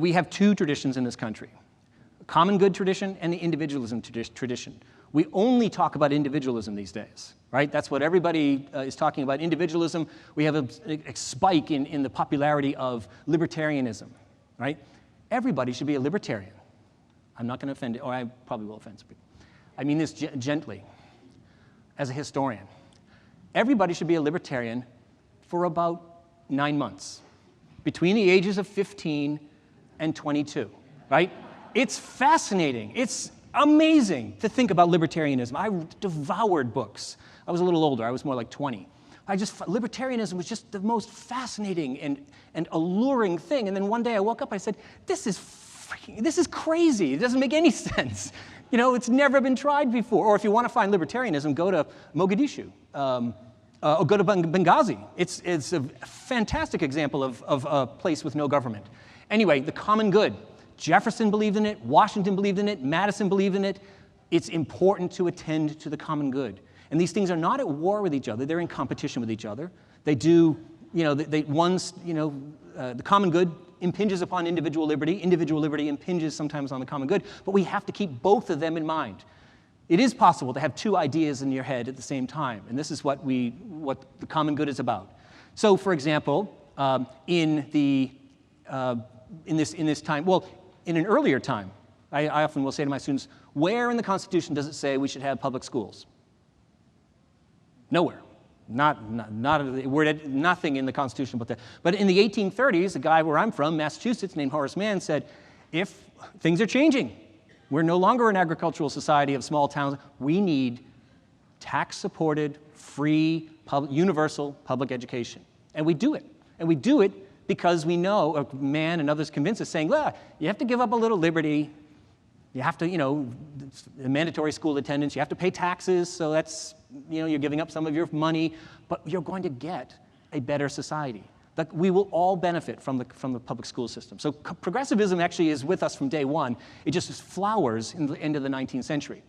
We have two traditions in this country, the common good tradition and the individualism tradition. We only talk about individualism these days, right? That's what everybody is talking about, individualism. We have a spike in the popularity of libertarianism, right? Everybody should be a libertarian. I'm not going to offend, or I probably will offend some people. I mean this gently, as a historian. Everybody should be a libertarian for about 9 months, between the ages of 15 and 22, right? It's fascinating. It's amazing to think about libertarianism. I devoured books. I was a little older. I was more like 20. Libertarianism was just the most fascinating and alluring thing. And then one day I woke up, I said, this is crazy. It doesn't make any sense. You know, it's never been tried before. Or if you want to find libertarianism, go to Mogadishu. Or go to Benghazi. It's a fantastic example of a place with no government. Anyway, the common good. Jefferson believed in it. Washington believed in it. Madison believed in it. It's important to attend to the common good. And these things are not at war with each other. They're in competition with each other. They do, you know, the common good impinges upon individual liberty. Individual liberty impinges sometimes on the common good. But we have to keep both of them in mind. It is possible to have two ideas in your head at the same time. And this is what the common good is about. So, for example, in this time, well, in an earlier time, I often will say to my students, where in the Constitution does it say we should have public schools? Nowhere. Nothing in the Constitution about that. But in the 1830s, a guy where I'm from, Massachusetts, named Horace Mann, said, if things are changing, we're no longer an agricultural society of small towns, we need tax-supported, free, universal public education. And we do it. And we do it because we know, Mann and others convince us, saying, well, you have to give up a little liberty. You have to, you know, mandatory school attendance. You have to pay taxes, so that's, you know, you're giving up some of your money. But you're going to get a better society. Like, we will all benefit from the public school system. So progressivism actually is with us from day one. It just flowers in the end of the 19th century.